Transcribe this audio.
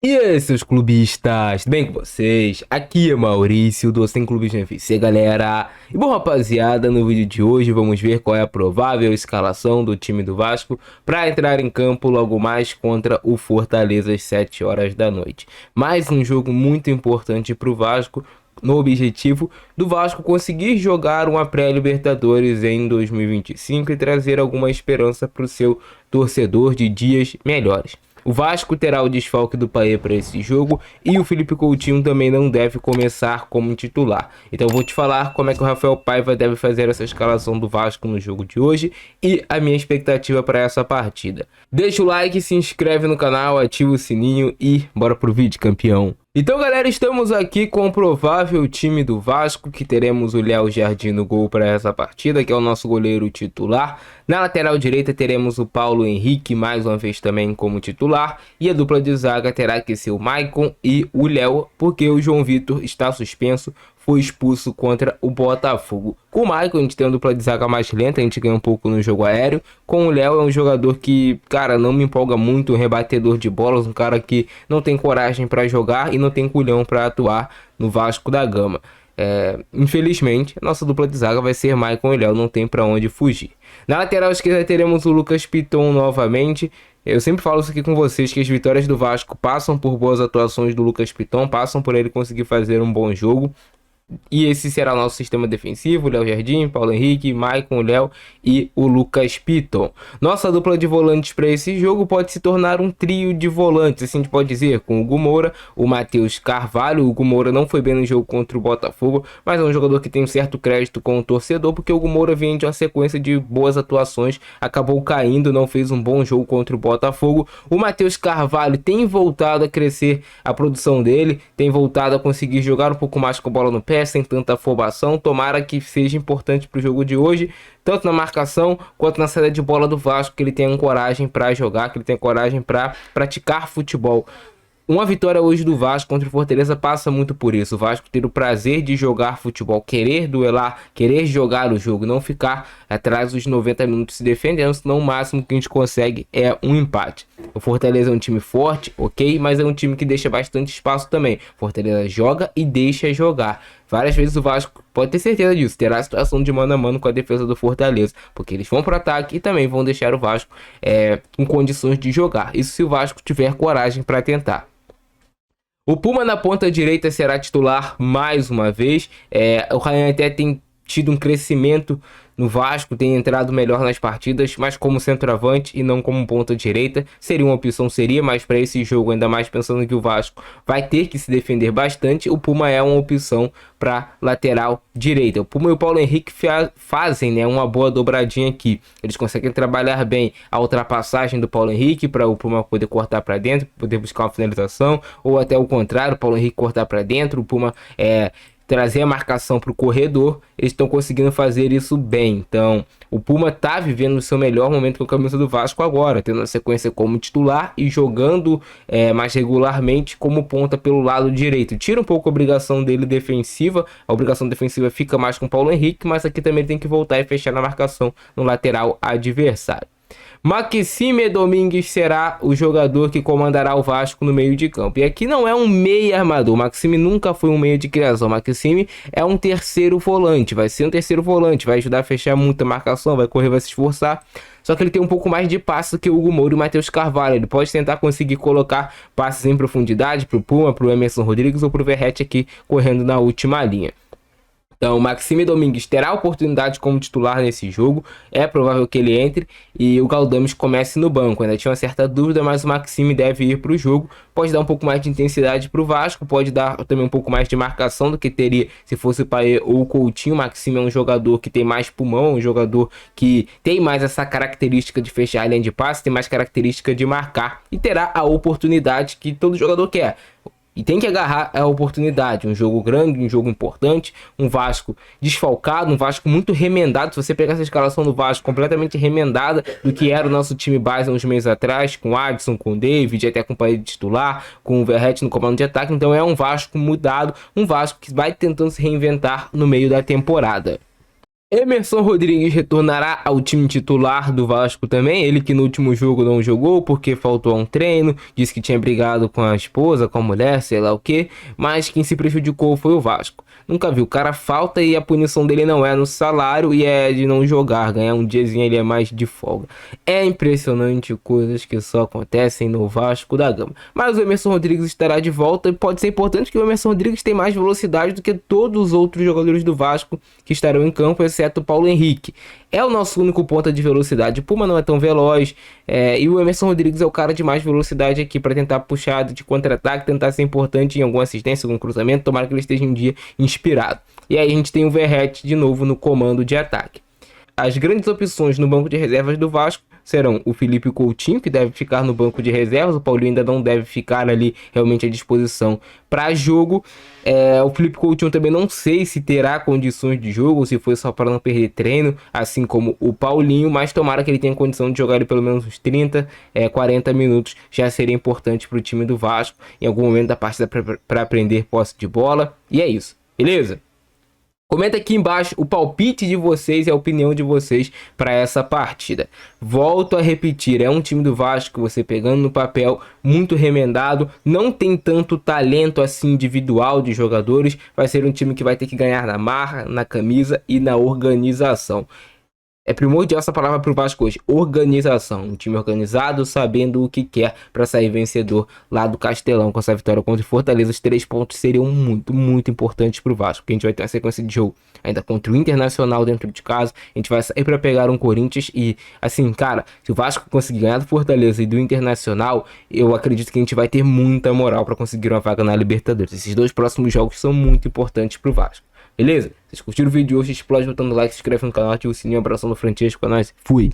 E aí, seus clubistas, tudo bem com vocês? Aqui é Maurício do Sem Clubes no FC, galera. E bom, rapaziada, no vídeo de hoje vamos ver qual é a provável escalação do time do Vasco para entrar em campo logo mais contra o Fortaleza às 7 horas da noite. Mais um jogo muito importante para o Vasco, no objetivo do Vasco conseguir jogar uma pré-Libertadores em 2025 e trazer alguma esperança para o seu torcedor de dias melhores. O Vasco terá o desfalque do Payet para esse jogo e o Felipe Coutinho também não deve começar como titular. Então eu vou te falar como é que o Rafael Paiva deve fazer essa escalação do Vasco no jogo de hoje e a minha expectativa para essa partida. Deixa o like, se inscreve no canal, ativa o sininho e bora pro vídeo, campeão. Então, galera, estamos aqui com o provável time do Vasco, que teremos o Léo Jardim no gol para essa partida, que é o nosso goleiro titular. Na lateral direita teremos o Paulo Henrique, mais uma vez também como titular. E a dupla de zaga terá que ser o Maicon e o Léo, porque o João Vitor está suspenso, foi expulso contra o Botafogo. Com o Maicon a gente tem uma dupla de zaga mais lenta, a gente ganha um pouco no jogo aéreo. Com o Léo é um jogador que, cara, não me empolga muito, um rebatedor de bolas, um cara que não tem coragem para jogar e não tem culhão para atuar no Vasco da Gama. Infelizmente, a nossa dupla de zaga vai ser Maicon e Léo, não tem para onde fugir. Na lateral esquerda teremos o Lucas Piton novamente. Eu sempre falo isso aqui com vocês, que as vitórias do Vasco passam por boas atuações do Lucas Piton, passam por ele conseguir fazer um bom jogo. E esse será o nosso sistema defensivo: Léo Jardim, Paulo Henrique, Maicon, Léo e o Lucas Piton. Nossa dupla de volantes para esse jogo pode se tornar um trio de volantes, assim a gente pode dizer, com o Hugo Moura, o Matheus Carvalho. O Hugo Moura não foi bem no jogo contra o Botafogo, mas é um jogador que tem um certo crédito com o torcedor, porque o Hugo Moura vem de uma sequência de boas atuações, acabou caindo, não fez um bom jogo contra o Botafogo. O Matheus Carvalho tem voltado a crescer a produção dele, tem voltado a conseguir jogar um pouco mais com a bola no pé, sem tanta afobação. Tomara que seja importante para o jogo de hoje, tanto na marcação quanto na saída de bola do Vasco, que ele tenha coragem para jogar, que ele tenha coragem para praticar futebol. Uma vitória hoje do Vasco contra o Fortaleza passa muito por isso. O Vasco ter o prazer de jogar futebol, querer duelar, querer jogar o jogo, não ficar atrás dos 90 minutos se defendendo, senão o máximo que a gente consegue é um empate. O Fortaleza é um time forte, ok, mas é um time que deixa bastante espaço também. O Fortaleza joga e deixa jogar. Várias vezes o Vasco, pode ter certeza disso, terá a situação de mano a mano com a defesa do Fortaleza, porque eles vão para o ataque e também vão deixar o Vasco em condições de jogar. Isso se o Vasco tiver coragem para tentar. O Puma na ponta direita será titular mais uma vez. O Ryan até tem tido um crescimento no Vasco, tem entrado melhor nas partidas, mas como centroavante e não como ponta direita. Seria uma opção, mas para esse jogo, ainda mais pensando que o Vasco vai ter que se defender bastante, o Puma é uma opção para lateral direita. O Puma e o Paulo Henrique fazem uma boa dobradinha aqui. Eles conseguem trabalhar bem a ultrapassagem do Paulo Henrique para o Puma poder cortar para dentro, poder buscar uma finalização, ou até o contrário, o Paulo Henrique cortar para dentro, o Puma trazer a marcação para o corredor. Eles estão conseguindo fazer isso bem. Então o Puma está vivendo o seu melhor momento com a camisa do Vasco agora, tendo a sequência como titular e jogando mais regularmente como ponta pelo lado direito. Tira um pouco a obrigação dele defensiva, a obrigação defensiva fica mais com o Paulo Henrique, mas aqui também ele tem que voltar e fechar na marcação no lateral adversário. Maxime Domingues será o jogador que comandará o Vasco no meio de campo. E aqui não é um meia armador. Maxime nunca foi um meia de criação. Maxime é um terceiro volante. Vai ser um terceiro volante. Vai ajudar a fechar muita marcação. Vai correr, vai se esforçar. Só que ele tem um pouco mais de passe do que o Hugo Moura e o Matheus Carvalho. Ele pode tentar conseguir colocar passes em profundidade para o Puma, para o Emerson Rodrigues ou para o Verratti aqui correndo na última linha. Então, o Maxime Domingues terá oportunidade como titular nesse jogo. É provável que ele entre e o Galdames comece no banco. Ainda tinha uma certa dúvida, mas o Maxime deve ir para o jogo. Pode dar um pouco mais de intensidade para o Vasco. Pode dar também um pouco mais de marcação do que teria se fosse o Payet ou o Coutinho. O Maxime é um jogador que tem mais pulmão, um jogador que tem mais essa característica de fechar a linha de passe, tem mais característica de marcar e terá a oportunidade que todo jogador quer. E tem que agarrar a oportunidade. Um jogo grande, um jogo importante, um Vasco desfalcado, um Vasco muito remendado. Se você pegar essa escalação do Vasco completamente remendada do que era o nosso time base uns meses atrás, com o Adson, com o David, até com o Payet titular, com o Verratti no comando de ataque. Então é um Vasco mudado, um Vasco que vai tentando se reinventar no meio da temporada. Emerson Rodrigues retornará ao time titular do Vasco também. Ele que no último jogo não jogou porque faltou a um treino, disse que tinha brigado com a esposa, com a mulher, sei lá o que, mas quem se prejudicou foi o Vasco. Nunca viu, o cara falta e a punição dele não é no salário e é de não jogar, ganhar um diazinho ele é mais de folga. É impressionante coisas que só acontecem no Vasco da Gama. Mas o Emerson Rodrigues estará de volta e pode ser importante que o Emerson Rodrigues tem mais velocidade do que todos os outros jogadores do Vasco que estarão em campo, exceto o Paulo Henrique. É o nosso único ponta de velocidade. O Puma não é tão veloz, e o Emerson Rodrigues é o cara de mais velocidade aqui para tentar puxar de contra-ataque, tentar ser importante em alguma assistência, algum cruzamento. Tomara que ele esteja um dia inspirado. E aí a gente tem o Verratti de novo no comando de ataque. As grandes opções no banco de reservas do Vasco serão o Felipe Coutinho, que deve ficar no banco de reservas. O Paulinho ainda não deve ficar ali realmente à disposição para jogo. O Felipe Coutinho também não sei se terá condições de jogo, ou se foi só para não perder treino, assim como o Paulinho, mas tomara que ele tenha condição de jogar ele pelo menos uns 30, 40 minutos. Já seria importante para o time do Vasco em algum momento da partida para aprender posse de bola. E é isso, beleza? Comenta aqui embaixo o palpite de vocês e a opinião de vocês para essa partida. Volto a repetir, é um time do Vasco, você pegando no papel, muito remendado, não tem tanto talento assim individual de jogadores, vai ser um time que vai ter que ganhar na marra, na camisa e na organização. É primordial essa palavra para o Vasco hoje, organização. Um time organizado, sabendo o que quer para sair vencedor lá do Castelão. Com essa vitória contra o Fortaleza, os 3 pontos seriam muito, muito importantes para o Vasco. Porque a gente vai ter uma sequência de jogo ainda contra o Internacional dentro de casa. A gente vai sair para pegar um Corinthians e, assim, cara, se o Vasco conseguir ganhar do Fortaleza e do Internacional, eu acredito que a gente vai ter muita moral para conseguir uma vaga na Libertadores. Esses 2 próximos jogos são muito importantes para o Vasco. Beleza? Vocês curtiram o vídeo de hoje? Explode botando like, se inscreve no canal, ativa o sininho, abração do Francesco, é nóis. Fui!